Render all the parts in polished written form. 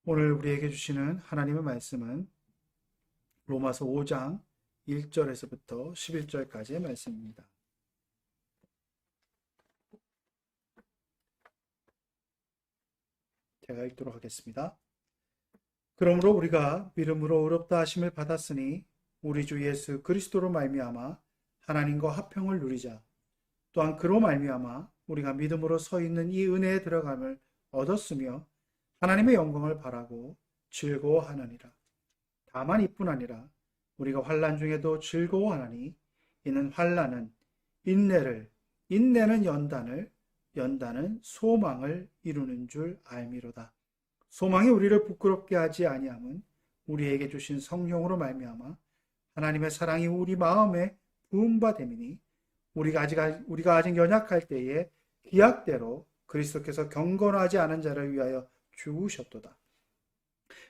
오늘 우리에게 주시는 하나님의 말씀은 로마서 5장 1절에서부터 11절까지의 말씀입니다. 제가 읽도록 하겠습니다. 그러므로 우리가 믿음으로 의롭다 하심을 받았으니 우리 주 예수 그리스도로 말미암아 하나님과 화평을 누리자. 또한 그로 말미암아 우리가 믿음으로 서 있는 이 은혜에 들어감을 얻었으며 하나님의 영광을 바라고 즐거워하느니라. 다만 이뿐 아니라 우리가 환난 중에도 즐거워하나니 이는 환난은 인내를, 인내는 연단을, 연단은 소망을 이루는 줄 알미로다. 소망이 우리를 부끄럽게 하지 아니함은 우리에게 주신 성령으로 말미암아 하나님의 사랑이 우리 마음에 부은 바 됨이니 우리가 아직 연약할 때에 기약대로 그리스도께서 경건하지 않은 자를 위하여 죽으셨도다.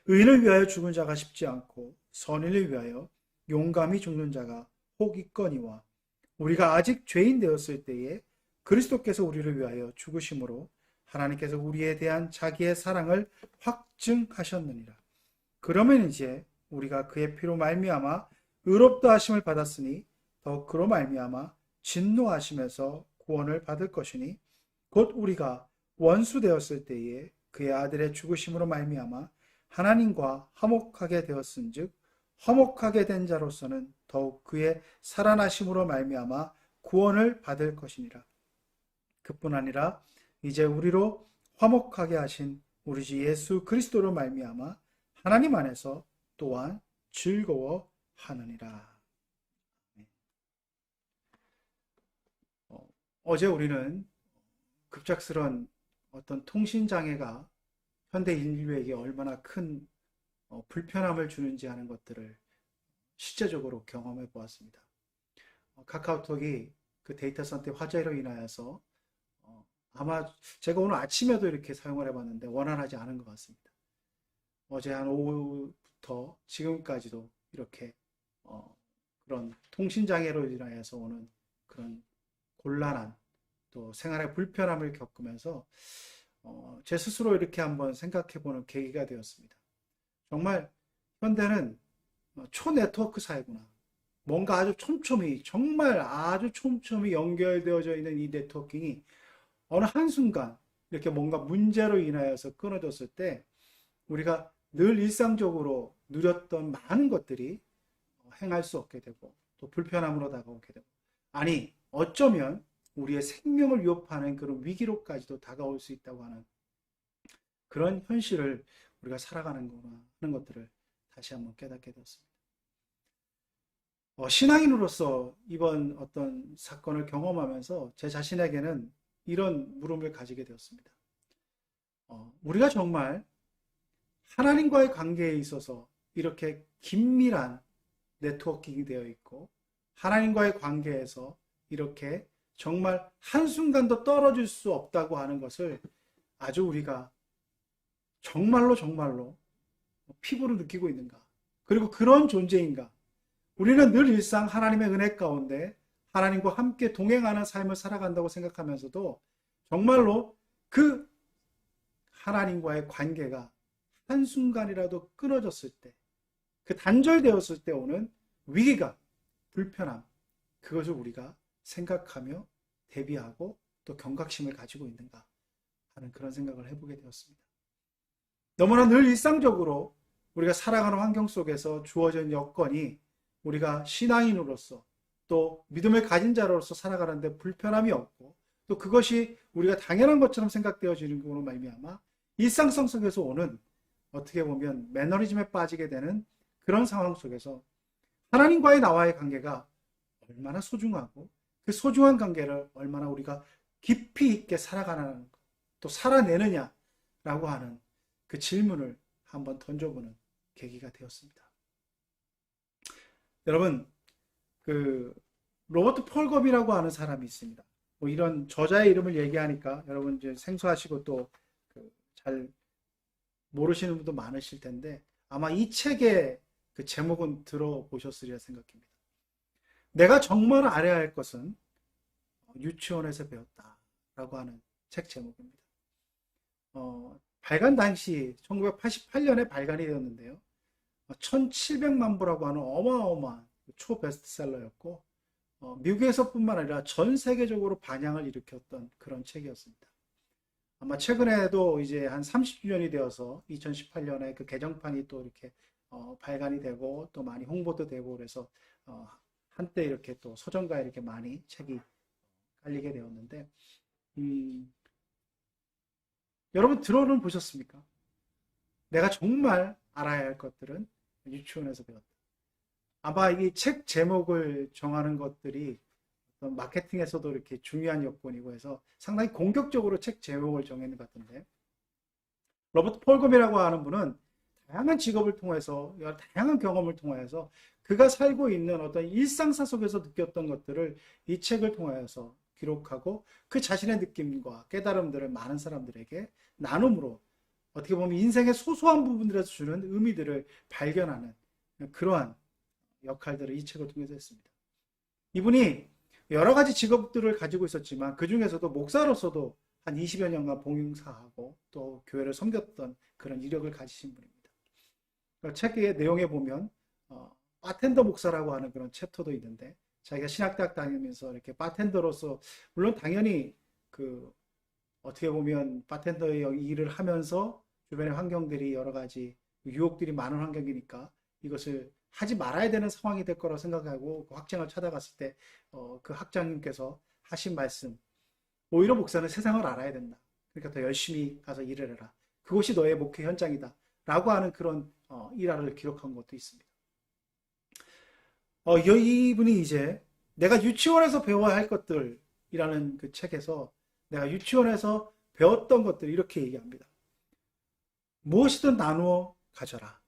의인을 위하여 죽은 자가 쉽지 않고 선인을 위하여 용감히 죽는 자가 혹 있거니와 우리가 아직 죄인 되었을 때에 그리스도께서 우리를 위하여 죽으심으로 하나님께서 우리에 대한 자기의 사랑을 확증하셨느니라. 그러면 이제 우리가 그의 피로 말미암아 의롭다 하심을 받았으니 더욱 그로 말미암아 진노하심에서 구원을 받을 것이니 곧 우리가 원수 되었을 때에 그의 아들의 죽으심으로 말미암아 하나님과 화목하게 되었은즉 화목하게 된 자로서는 더욱 그의 살아나심으로 말미암아 구원을 받을 것이니라. 그뿐 아니라 이제 우리로 화목하게 하신 우리 주 예수 그리스도로 말미암아 하나님 안에서 또한 즐거워하느니라. 어제 우리는 급작스런 어떤 통신장애가 현대 인류에게 얼마나 큰 불편함을 주는지 하는 것들을 실제적으로 경험해 보았습니다. 카카오톡이 그 데이터 선택 화재로 인하여서 아마 제가 오늘 아침에도 이렇게 사용을 해봤는데 원활하지 않은 것 같습니다. 어제 한 오후부터 지금까지도 이렇게 그런 통신장애로 인하여서 오는 그런 곤란한 또 생활의 불편함을 겪으면서 제 스스로 이렇게 한번 생각해보는 계기가 되었습니다. 정말 현대는 초네트워크 사회구나. 뭔가 아주 촘촘히, 정말 아주 촘촘히 연결되어져 있는 이 네트워킹이 어느 한순간 이렇게 뭔가 문제로 인하여서 끊어졌을 때 우리가 늘 일상적으로 누렸던 많은 것들이 행할 수 없게 되고 또 불편함으로 다가오게 되고 아니 어쩌면 우리의 생명을 위협하는 그런 위기로까지도 다가올 수 있다고 하는 그런 현실을 우리가 살아가는구나 하는 것들을 다시 한번 깨닫게 되었습니다. 신앙인으로서 이번 어떤 사건을 경험하면서 제 자신에게는 이런 물음을 가지게 되었습니다. 우리가 정말 하나님과의 관계에 있어서 이렇게 긴밀한 네트워킹이 되어 있고 하나님과의 관계에서 이렇게 정말 한순간도 떨어질 수 없다고 하는 것을 아주 우리가 정말로 정말로 피부로 느끼고 있는가? 그리고 그런 존재인가? 우리는 늘 일상 하나님의 은혜 가운데 하나님과 함께 동행하는 삶을 살아간다고 생각하면서도 정말로 그 하나님과의 관계가 한순간이라도 끊어졌을 때, 그 단절되었을 때 오는 위기감, 불편함, 그것을 우리가 생각하며 대비하고 또 경각심을 가지고 있는가 하는 그런 생각을 해보게 되었습니다. 너무나 늘 일상적으로 우리가 살아가는 환경 속에서 주어진 여건이 우리가 신앙인으로서 또 믿음을 가진 자로서 살아가는데 불편함이 없고 또 그것이 우리가 당연한 것처럼 생각되어지는 것으로 말미암아 일상성 속에서 오는 어떻게 보면 매너리즘에 빠지게 되는 그런 상황 속에서 하나님과의 나와의 관계가 얼마나 소중하고 그 소중한 관계를 얼마나 우리가 깊이 있게 살아가는 또 살아내느냐라고 하는 그 질문을 한번 던져보는 계기가 되었습니다. 여러분, 그 로버트 펄검이라고 하는 사람이 있습니다. 뭐 이런 저자의 이름을 얘기하니까 여러분 이제 생소하시고 또 잘 모르시는 분도 많으실 텐데 아마 이 책의 그 제목은 들어보셨으리라 생각합니다. 내가 정말 알아야 할 것은 유치원에서 배웠다라고 하는 책 제목입니다. 발간 당시 1988년에 발간이 되었는데요. 1700만 부라고 하는 어마어마한 초 베스트셀러였고 미국에서뿐만 아니라 전 세계적으로 반향을 일으켰던 그런 책이었습니다. 아마 최근에도 이제 한 30주년이 되어서 2018년에 그 개정판이 또 이렇게 발간이 되고 또 많이 홍보도 되고 그래서 한때 이렇게 또 서점가에 이렇게 많이 책이 깔리게 되었는데 여러분 들어는 보셨습니까? 내가 정말 알아야 할 것들은 유치원에서 배웠다. 아마 이 책 제목을 정하는 것들이 어떤 마케팅에서도 이렇게 중요한 요건이고 해서 상당히 공격적으로 책 제목을 정했는 것 같은데 로버트 폴검이라고 하는 분은 다양한 직업을 통해서 다양한 경험을 통해서 그가 살고 있는 어떤 일상사 속에서 느꼈던 것들을 이 책을 통해서 기록하고 그 자신의 느낌과 깨달음들을 많은 사람들에게 나눔으로 어떻게 보면 인생의 소소한 부분들에서 주는 의미들을 발견하는 그러한 역할들을 이 책을 통해서 했습니다. 이분이 여러 가지 직업들을 가지고 있었지만 그 중에서도 목사로서도 한 20여 년간 봉사하고 또 교회를 섬겼던 그런 이력을 가지신 분입니다. 책의 내용에 보면 바텐더 목사라고 하는 그런 챕터도 있는데 자기가 신학대학 다니면서 이렇게 바텐더로서 물론 당연히 그 어떻게 보면 바텐더의 일을 하면서 주변의 환경들이 여러 가지 유혹들이 많은 환경이니까 이것을 하지 말아야 되는 상황이 될 거라고 생각하고 그 학장을 찾아갔을 때 그 학장님께서 하신 말씀 오히려 목사는 세상을 알아야 된다. 그러니까 더 열심히 가서 일을 해라. 그것이 너의 목회 현장이다. 라고 하는 그런 일화를 기록한 것도 있습니다. 이분이 이제 내가 유치원에서 배워야 할 것들이라는 그 책에서 내가 유치원에서 배웠던 것들 이렇게 얘기합니다. 무엇이든 나누어 가져라.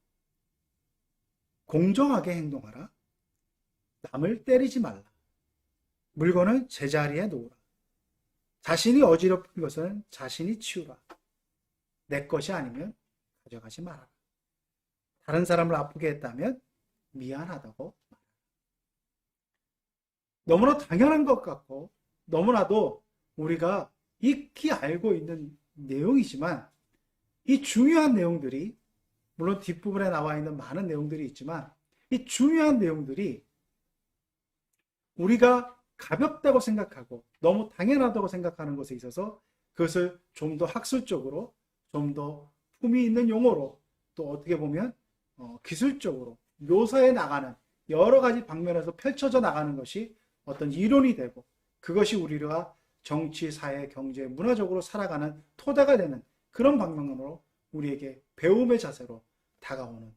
공정하게 행동하라. 남을 때리지 말라. 물건을 제자리에 놓으라. 자신이 어지럽힌 것은 자신이 치우라. 내 것이 아니면 가져가지 말아라. 다른 사람을 아프게 했다면 미안하다고 말하라. 너무나 당연한 것 같고 너무나도 우리가 익히 알고 있는 내용이지만 이 중요한 내용들이 물론 뒷부분에 나와 있는 많은 내용들이 있지만 이 중요한 내용들이 우리가 가볍다고 생각하고 너무 당연하다고 생각하는 것에 있어서 그것을 좀 더 학술적으로 좀 더 품위 있는 용어로 또 어떻게 보면 기술적으로 묘사해 나가는 여러 가지 방면에서 펼쳐져 나가는 것이 어떤 이론이 되고 그것이 우리가 정치, 사회, 경제, 문화적으로 살아가는 토대가 되는 그런 방면으로 우리에게 배움의 자세로 다가오는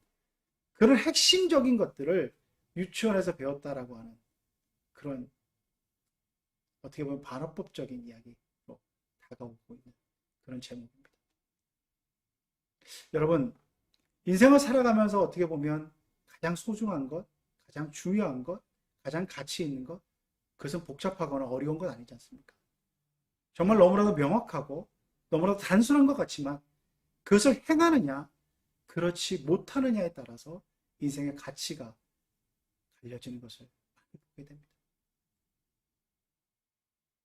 그런 핵심적인 것들을 유치원에서 배웠다라고 하는 그런 어떻게 보면 반어법적인 이야기로 다가오고 있는 그런 제목입니다. 여러분, 인생을 살아가면서 어떻게 보면 가장 소중한 것, 가장 중요한 것, 가장 가치 있는 것, 그것은 복잡하거나 어려운 것 아니지 않습니까? 정말 너무나도 명확하고 너무나도 단순한 것 같지만 그것을 행하느냐, 그렇지 못하느냐에 따라서 인생의 가치가 갈려지는 것을 많이 보게 됩니다.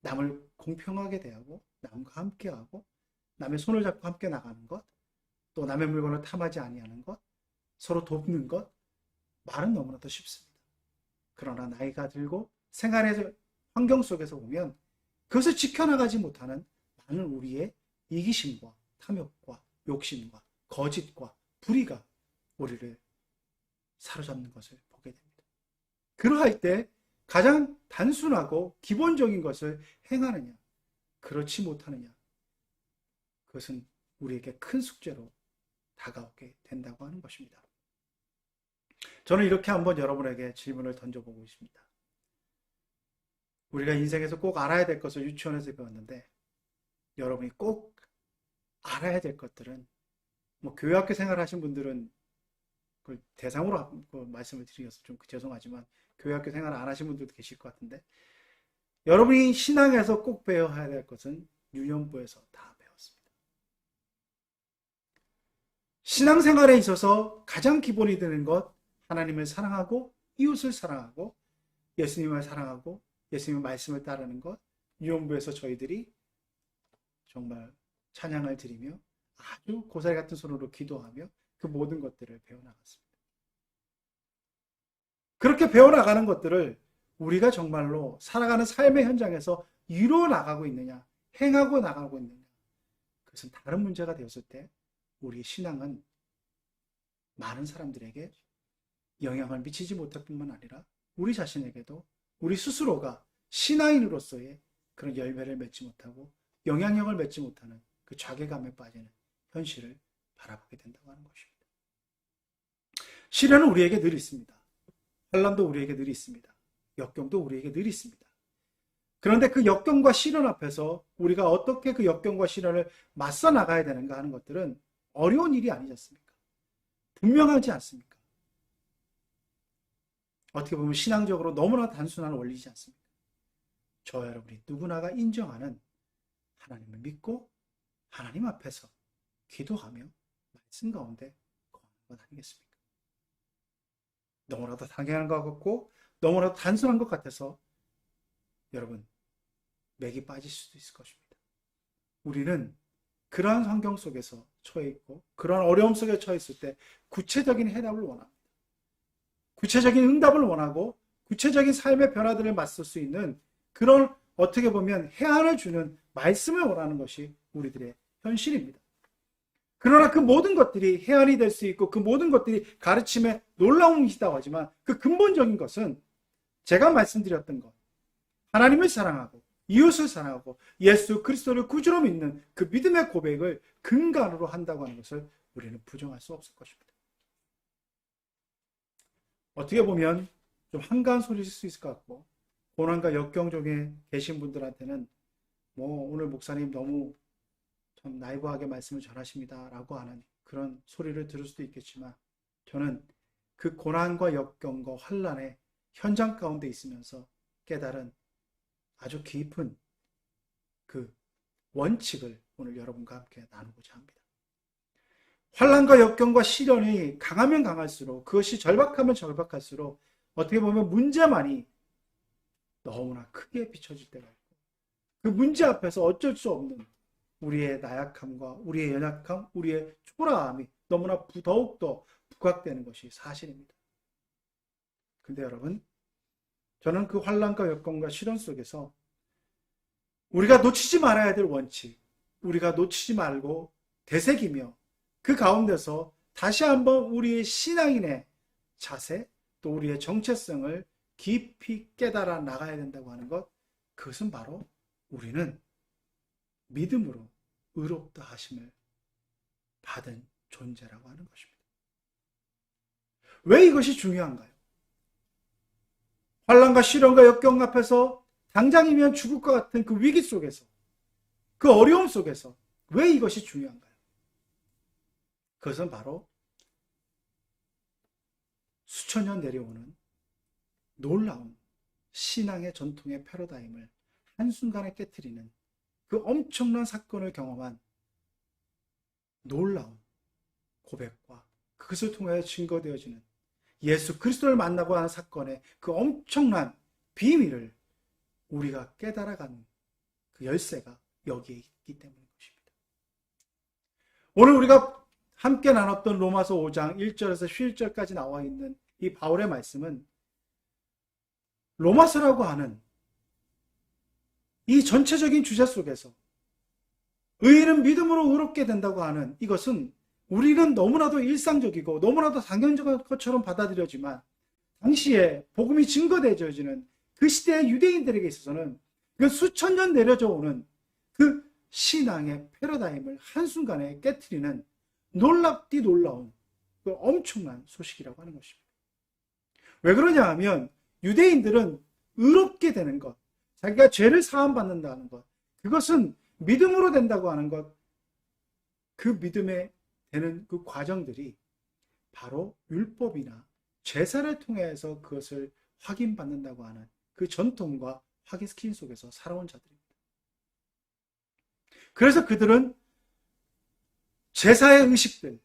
남을 공평하게 대하고 남과 함께하고 남의 손을 잡고 함께 나가는 것, 또 남의 물건을 탐하지 아니하는 것, 서로 돕는 것, 말은 너무나도 쉽습니다. 그러나 나이가 들고 생활의 환경 속에서 보면 그것을 지켜나가지 못하는 많은 우리의 이기심과 탐욕과 욕심과 거짓과 불의가 우리를 사로잡는 것을 보게 됩니다. 그러할 때 가장 단순하고 기본적인 것을 행하느냐, 그렇지 못하느냐, 그것은 우리에게 큰 숙제로 다가오게 된다고 하는 것입니다. 저는 이렇게 한번 여러분에게 질문을 던져보고 있습니다. 우리가 인생에서 꼭 알아야 될 것을 유치원에서 배웠는데 여러분이 꼭 알아야 될 것들은 뭐 교회학교 생활하신 분들은 그걸 대상으로 말씀을 드리겠어 좀 죄송하지만 교회학교 생활 안 하신 분들도 계실 것 같은데 여러분이 신앙에서 꼭 배워야 될 것은 유년부에서 다 배웠습니다. 신앙생활에 있어서 가장 기본이 되는 것 하나님을 사랑하고 이웃을 사랑하고 예수님을 사랑하고 예수님의 말씀을 따르는 것 유년부에서 저희들이 정말 찬양을 드리며 아주 고사리 같은 손으로 기도하며 그 모든 것들을 배워나갔습니다. 그렇게 배워나가는 것들을 우리가 정말로 살아가는 삶의 현장에서 이루어 나가고 있느냐, 행하고 나가고 있느냐, 그것은 다른 문제가 되었을 때 우리의 신앙은 많은 사람들에게 영향을 미치지 못할 뿐만 아니라 우리 자신에게도 우리 스스로가 신앙인으로서의 그런 열매를 맺지 못하고 영향력을 맺지 못하는 그 자괴감에 빠지는 현실을 바라보게 된다고 하는 것입니다. 시련은 우리에게 늘 있습니다. 환난도 우리에게 늘 있습니다. 역경도 우리에게 늘 있습니다. 그런데 그 역경과 시련 앞에서 우리가 어떻게 그 역경과 시련을 맞서 나가야 되는가 하는 것들은 어려운 일이 아니지 않습니까? 분명하지 않습니까? 어떻게 보면 신앙적으로 너무나 단순한 원리지 않습니까? 저와 여러분이 누구나가 인정하는 하나님을 믿고 하나님 앞에서 기도하며 말씀 가운데 거하는 것 아니겠습니까? 너무나도 당연한 것 같고 너무나도 단순한 것 같아서 여러분 맥이 빠질 수도 있을 것입니다. 우리는 그러한 환경 속에서 처해 있고 그러한 어려움 속에 처해 있을 때 구체적인 해답을 원합니다. 구체적인 응답을 원하고 구체적인 삶의 변화들을 맞설 수 있는 그런 어떻게 보면 해안을 주는 말씀을 원하는 것이 우리들의 현실입니다. 그러나 그 모든 것들이 해안이 될 수 있고 그 모든 것들이 가르침의 놀라운 것이라고 하지만 그 근본적인 것은 제가 말씀드렸던 것, 하나님을 사랑하고 이웃을 사랑하고 예수 그리스도를 구주로 믿는 그 믿음의 고백을 근간으로 한다고 하는 것을 우리는 부정할 수 없을 것입니다. 어떻게 보면 좀 한가한 소리일 수 있을 것 같고 고난과 역경 중에 계신 분들한테는 오늘 목사님 너무 참 나이브하게 말씀을 전하십니다 라고 하는 그런 소리를 들을 수도 있겠지만 저는 그 고난과 역경과 환난의 현장 가운데 있으면서 깨달은 아주 깊은 그 원칙을 오늘 여러분과 함께 나누고자 합니다. 환난과 역경과 시련이 강하면 강할수록 그것이 절박하면 절박할수록 어떻게 보면 문제만이 너무나 크게 비춰질 때가 있고 그 문제 앞에서 어쩔 수 없는 우리의 나약함과 우리의 연약함, 우리의 초라함이 너무나 더욱더 부각되는 것이 사실입니다. 근데 여러분, 저는 그 환난과 역경과 시련 속에서 우리가 놓치지 말아야 될 원칙, 우리가 놓치지 말고 되새기며 그 가운데서 다시 한번 우리의 신앙인의 자세, 또 우리의 정체성을 깊이 깨달아 나가야 된다고 하는 것, 그것은 바로 우리는 믿음으로 의롭다 하심을 받은 존재라고 하는 것입니다. 왜 이것이 중요한가요? 환난과 시련과 역경 앞에서 당장이면 죽을 것 같은 그 위기 속에서 그 어려움 속에서 왜 이것이 중요한가요? 그것은 바로 수천 년 내려오는 놀라운 신앙의 전통의 패러다임을 한순간에 깨트리는 그 엄청난 사건을 경험한 놀라운 고백과 그것을 통하여 증거되어지는 예수 그리스도를 만나고 하는 사건의 그 엄청난 비밀을 우리가 깨달아가는 그 열쇠가 여기에 있기 때문인 것입니다. 오늘 우리가 함께 나눴던 로마서 5장 1절에서 11절까지 나와 있는 이 바울의 말씀은 로마서라고 하는 이 전체적인 주제 속에서 의인은 믿음으로 의롭게 된다고 하는 이것은 우리는 너무나도 일상적이고 너무나도 당연한 것처럼 받아들여지만 당시에 복음이 증거되어지는 그 시대의 유대인들에게 있어서는 그 수천 년 내려져 오는 그 신앙의 패러다임을 한순간에 깨트리는 놀랍디 놀라운 그 엄청난 소식이라고 하는 것입니다. 왜 그러냐 하면 유대인들은 의롭게 되는 것, 자기가 죄를 사함받는다는 것, 그것은 믿음으로 된다고 하는 것, 그 믿음에 되는 그 과정들이 바로 율법이나 제사를 통해서 그것을 확인받는다고 하는 그 전통과 확인 스킨 속에서 살아온 자들입니다. 그래서 그들은 제사의 의식들,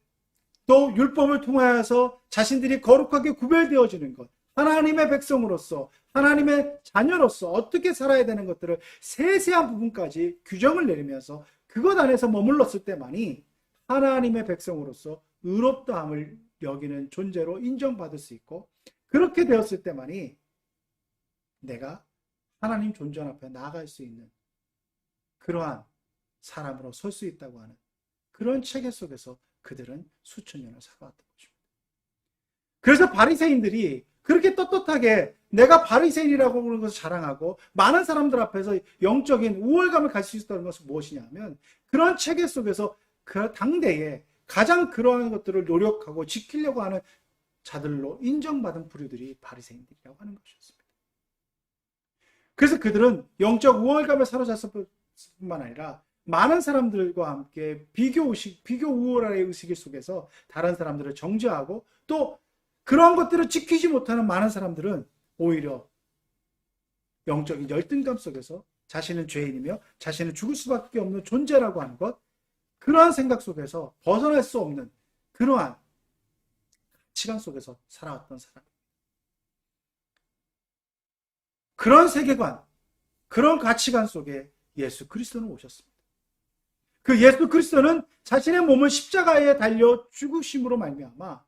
또 율법을 통하여서 자신들이 거룩하게 구별되어지는 것, 하나님의 백성으로서 하나님의 자녀로서 어떻게 살아야 되는 것들을 세세한 부분까지 규정을 내리면서 그것 안에서 머물렀을 때만이 하나님의 백성으로서 의롭다함을 여기는 존재로 인정받을 수 있고, 그렇게 되었을 때만이 내가 하나님 존전 앞에 나아갈 수 있는 그러한 사람으로 설 수 있다고 하는 그런 체계 속에서 그들은 수천 년을 살아왔던 것입니다. 그래서 바리새인들이 그렇게 떳떳하게 내가 바리새인이라고 그런 것을 자랑하고 많은 사람들 앞에서 영적인 우월감을 가질 수 있다는 것은 무엇이냐 하면, 그런 체계 속에서 그 당대에 가장 그러한 것들을 노력하고 지키려고 하는 자들로 인정받은 부류들이 바리새인들이라고 하는 것이었습니다. 그래서 그들은 영적 우월감에 사로잡혔을 뿐만 아니라 많은 사람들과 함께 비교 우월의 의식 속에서 다른 사람들을 정죄하고, 또 그런 것들을 지키지 못하는 많은 사람들은 오히려 영적인 열등감 속에서 자신은 죄인이며 자신은 죽을 수밖에 없는 존재라고 하는 것, 그러한 생각 속에서 벗어날 수 없는 그러한 시간 속에서 살아왔던 사람. 그런 세계관, 그런 가치관 속에 예수 그리스도는 오셨습니다. 그 예수 그리스도는 자신의 몸을 십자가에 달려 죽으심으로 말미암아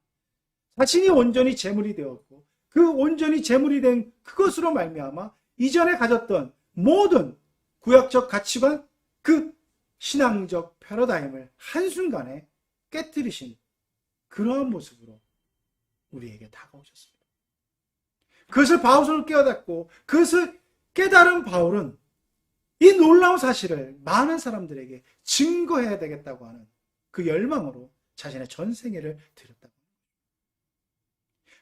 자신이 온전히 제물이 되었고, 그 온전히 제물이 된 그것으로 말미암아 이전에 가졌던 모든 구약적 가치관, 그 신앙적 패러다임을 한순간에 깨뜨리신 그러한 모습으로 우리에게 다가오셨습니다. 그것을 바울은 깨닫고, 그것을 깨달은 바울은 이 놀라운 사실을 많은 사람들에게 증거해야 되겠다고 하는 그 열망으로 자신의 전생애를 드렸다고.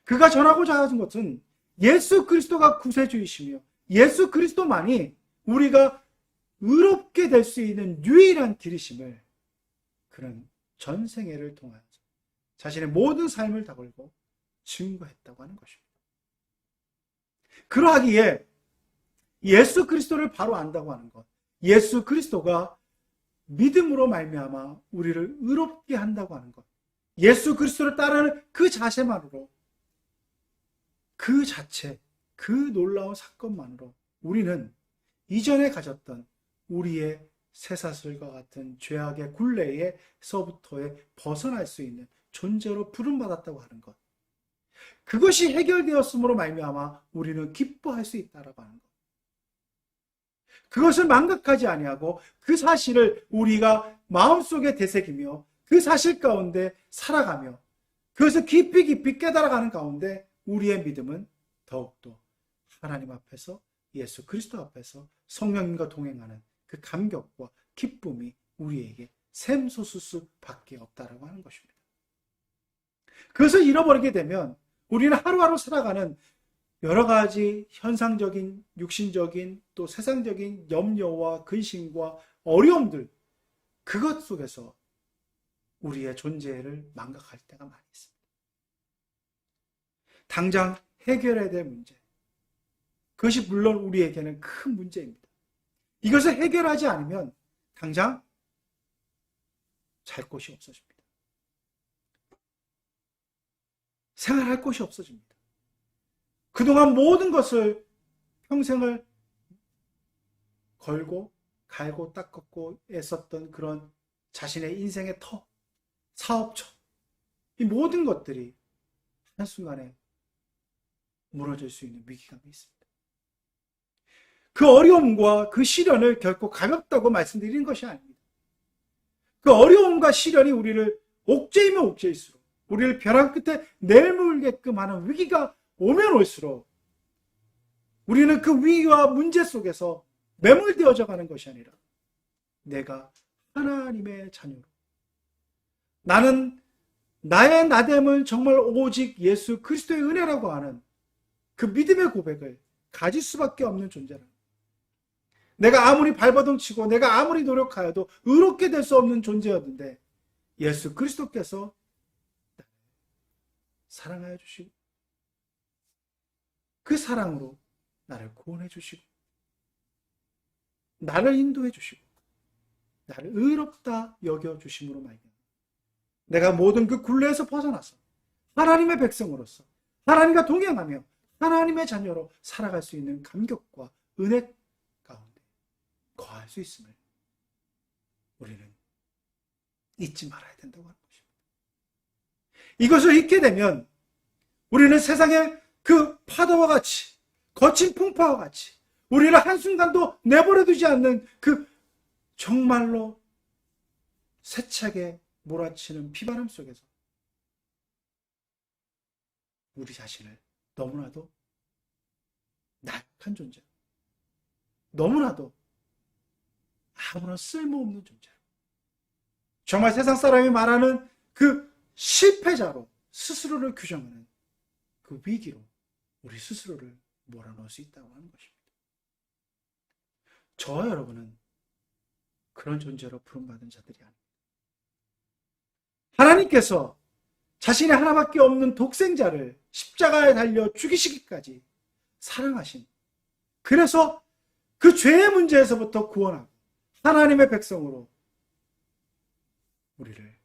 그가 전하고자 하는 것은 예수 그리스도가 구세주이시며 예수 그리스도만이 우리가 의롭게 될 수 있는 유일한 길이심을 그는 전생애를 통하여서 자신의 모든 삶을 다 걸고 증거했다고 하는 것입니다. 그러하기에 예수 그리스도를 바로 안다고 하는 것, 예수 그리스도가 믿음으로 말미암아 우리를 의롭게 한다고 하는 것, 예수 그리스도를 따르는 그 자세만으로, 그 자체, 그 놀라운 사건만으로 우리는 이전에 가졌던 우리의 쇠사슬과 같은 죄악의 굴레에서부터의 벗어날 수 있는 존재로 부름받았다고 하는 것, 그것이 해결되었으므로 말미암아 우리는 기뻐할 수 있다라고 하는 것, 그것을 망각하지 아니하고 그 사실을 우리가 마음속에 되새기며 그 사실 가운데 살아가며 그것을 깊이 깨달아가는 가운데 우리의 믿음은 더욱더 하나님 앞에서, 예수 그리스도 앞에서 성령님과 동행하는 그 감격과 기쁨이 우리에게 샘솟을 수밖에 없다라고 하는 것입니다. 그것을 잃어버리게 되면 우리는 하루하루 살아가는 여러 가지 현상적인, 육신적인, 또 세상적인 염려와 근심과 어려움들, 그것 속에서 우리의 존재를 망각할 때가 많이 있습니다. 당장 해결해야 될 문제, 그것이 물론 우리에게는 큰 문제입니다. 이것을 해결하지 않으면 당장 잘 곳이 없어집니다. 생활할 곳이 없어집니다. 그동안 모든 것을 평생을 걸고 갈고 닦았고 애썼던 그런 자신의 인생의 터, 사업처, 이 모든 것들이 한순간에 무너질 수 있는 위기감이 있습니다. 그 어려움과 그 시련을 결코 가볍다고 말씀드리는 것이 아닙니다. 그 어려움과 시련이 우리를 옥죄이면 옥죄일수록 우리를 벼랑 끝에 내몰게끔 하는 위기가 오면 올수록 우리는 그 위기와 문제 속에서 매몰되어져 가는 것이 아니라 내가 하나님의 자녀로, 나는 나의 나됨은 정말 오직 예수 그리스도의 은혜라고 하는 그 믿음의 고백을 가질 수밖에 없는 존재라. 내가 아무리 발버둥치고 내가 아무리 노력하여도 의롭게 될 수 없는 존재였는데 예수 그리스도께서 사랑하여 주시고 그 사랑으로 나를 구원해 주시고 나를 인도해 주시고 나를 의롭다 여겨 주심으로 말미암아 내가 모든 그 굴레에서 벗어나서 하나님의 백성으로서 하나님과 동행하며 하나님의 자녀로 살아갈 수 있는 감격과 은혜 가운데 거할 수 있음을 우리는 잊지 말아야 된다고 하는 것입니다. 이것을 잊게 되면 우리는 세상의 그 파도와 같이, 거친 풍파와 같이 우리를 한순간도 내버려 두지 않는 그 정말로 세차게 몰아치는 비바람 속에서 우리 자신을 너무나도 나약한 존재, 너무나도 아무런 쓸모없는 존재, 정말 세상 사람이 말하는 그 실패자로 스스로를 규정하는 그 위기로 우리 스스로를 몰아넣을 수 있다고 하는 것입니다. 저와 여러분은 그런 존재로 부름받은 자들이 아닙니다. 하나님께서 자신의 하나밖에 없는 독생자를 십자가에 달려 죽이시기까지 사랑하신, 그래서 그 죄의 문제에서부터 구원하고 하나님의 백성으로 우리를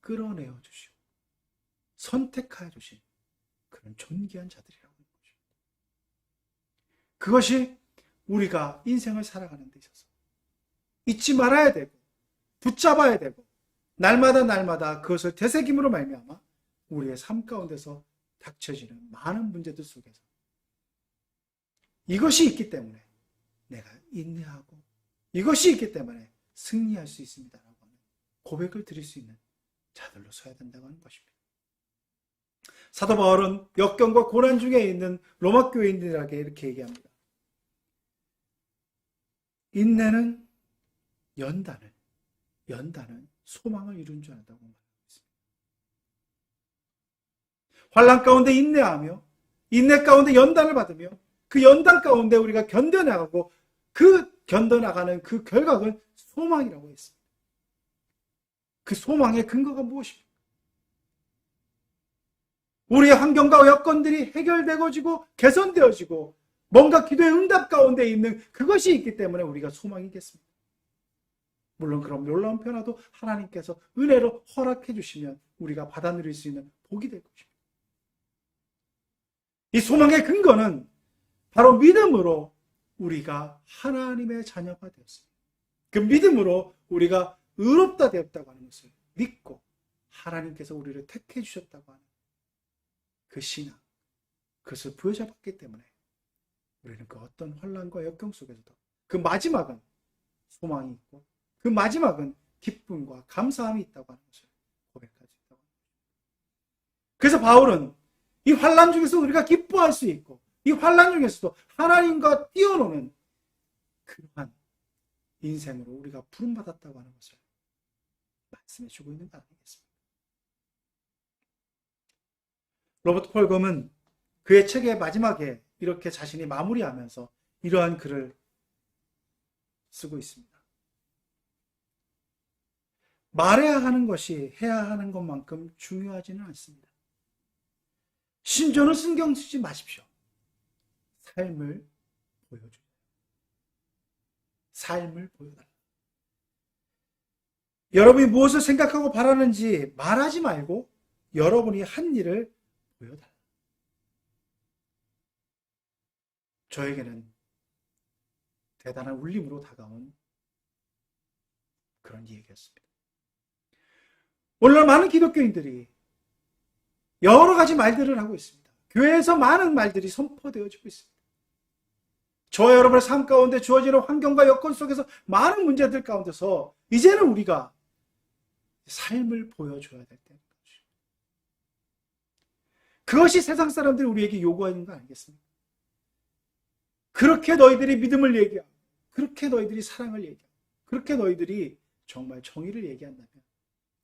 끌어내어 주시고 선택하여 주신 그런 존귀한 자들이라고 하는 것입니다. 그것이 우리가 인생을 살아가는 데 있어서 잊지 말아야 되고 붙잡아야 되고 날마다 그것을 되새김으로 말미암아 우리의 삶 가운데서 닥쳐지는 많은 문제들 속에서 이것이 있기 때문에 내가 인내하고 이것이 있기 때문에 승리할 수 있습니다라고 하는 고백을 드릴 수 있는 자들로 서야 된다고 하는 것입니다. 사도 바울은 역경과 고난 중에 있는 로마 교인들에게 이렇게 얘기합니다. 인내는 연단은 소망을 이룬 줄 안다고 말하고 있습니다. 환난 가운데 인내하며 인내 가운데 연단을 받으며 그 연단 가운데 우리가 견뎌나가고 그 견뎌나가는 그 결과는 소망이라고 했습니다. 그 소망의 근거가 무엇입니까? 우리의 환경과 여건들이 해결되어지고 개선되어지고 뭔가 기도의 응답 가운데 있는 그것이 있기 때문에 우리가 소망이겠습니다. 물론 그런 놀라운 변화도 하나님께서 은혜로 허락해 주시면 우리가 받아 누릴 수 있는 복이 될 것입니다. 이 소망의 근거는 바로 믿음으로 우리가 하나님의 자녀가 되었습니다. 그 믿음으로 우리가 의롭다 되었다고 하는 것을 믿고 하나님께서 우리를 택해 주셨다고 하는 그 신앙, 그것을 부여잡았기 때문에 우리는 그 어떤 환난과 역경 속에서도 그 마지막은 소망이 있고 그 마지막은 기쁨과 감사함이 있다고 하는 것을 고백할 수 있다고 합니다. 그래서 바울은 이 환난 중에서 우리가 기뻐할 수 있고 이 환난 중에서도 하나님과 뛰어노는 그러한 인생으로 우리가 부름받았다고 하는 것을 말씀해 주고 있는 거 아니겠습니까? 로버트 폴검은 그의 책의 마지막에 이렇게 자신이 마무리하면서 이러한 글을 쓰고 있습니다. 말해야 하는 것이 해야 하는 것만큼 중요하지는 않습니다. 신조는 신경 쓰지 마십시오. 삶을 보여줘요. 삶을 보여달라. 여러분이 무엇을 생각하고 바라는지 말하지 말고 여러분이 한 일을 보여달라. 저에게는 대단한 울림으로 다가온 그런 얘기였습니다. 오늘날 많은 기독교인들이 여러 가지 말들을 하고 있습니다. 교회에서 많은 말들이 선포되어지고 있습니다. 저와 여러분의 삶 가운데 주어지는 환경과 여건 속에서 많은 문제들 가운데서 이제는 우리가 삶을 보여줘야 될 때인 것입니다. 그것이 세상 사람들이 우리에게 요구하는 거 아니겠습니까? 그렇게 너희들이 믿음을 얘기하고 그렇게 너희들이 사랑을 얘기하고 그렇게 너희들이 정말 정의를 얘기한다면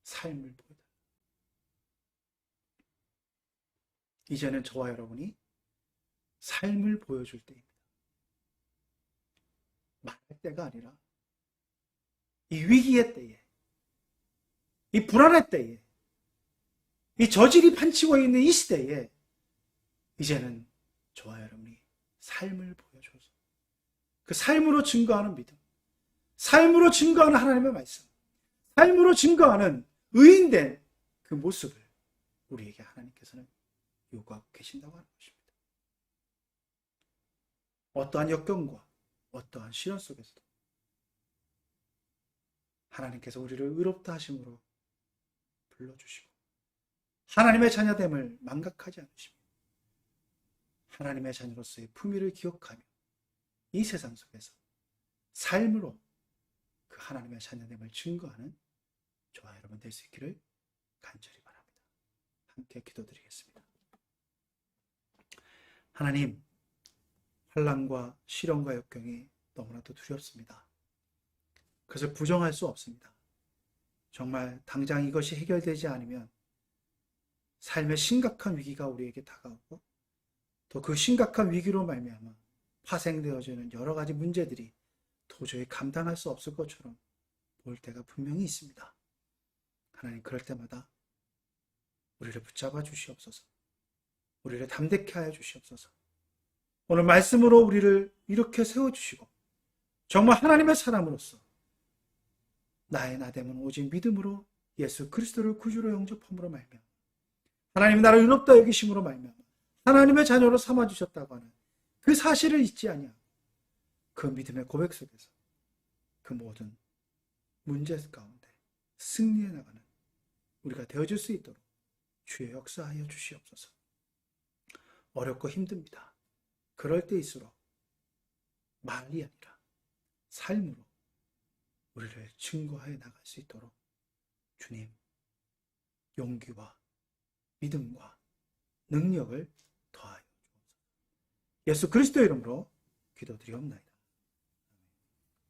삶을 보여달라. 이제는 저와 여러분이 삶을 보여줄 때입니다. 말할 때가 아니라 이 위기의 때에, 이 불안의 때에, 이 저질이 판치고 있는 이 시대에 이제는 저와 여러분이 삶을 보여줘서 그 삶으로 증거하는 믿음, 삶으로 증거하는 하나님의 말씀, 삶으로 증거하는 의인된 그 모습을 우리에게 하나님께서는 요구하고 계신다고 하는 것입니다. 어떠한 역경과 어떠한 시련 속에서도 하나님께서 우리를 의롭다 하심으로 불러주시고 하나님의 자녀됨을 망각하지 않으시며 하나님의 자녀로서의 품위를 기억하며 이 세상 속에서 삶으로 그 하나님의 자녀됨을 증거하는 저와 여러분 될 수 있기를 간절히 바랍니다. 함께 기도드리겠습니다. 하나님, 환난과 시련과 역경이 너무나도 두렵습니다. 그것을 부정할 수 없습니다. 정말 당장 이것이 해결되지 않으면 삶의 심각한 위기가 우리에게 다가오고 또 그 심각한 위기로 말미암아 파생되어지는 여러 가지 문제들이 도저히 감당할 수 없을 것처럼 보일 때가 분명히 있습니다. 하나님, 그럴 때마다 우리를 붙잡아 주시옵소서. 우리를 담대케 하여 주시옵소서. 오늘 말씀으로 우리를 이렇게 세워주시고 정말 하나님의 사람으로서 나의 나됨은 오직 믿음으로 예수 그리스도를 구주로 영접함으로 말미암아 하나님 나를 의롭다 여기심으로 말미암아 하나님의 자녀로 삼아주셨다고 하는 그 사실을 잊지 아니하고 그 믿음의 고백 속에서 그 모든 문제 가운데 승리해 나가는 우리가 되어줄 수 있도록 주의 역사하여 주시옵소서. 어렵고 힘듭니다. 그럴 때일수록 말이 아니라 삶으로 우리를 증거해 나갈 수 있도록 주님 용기와 믿음과 능력을 더하여 주옵소서. 예수 그리스도의 이름으로 기도드리옵나이다.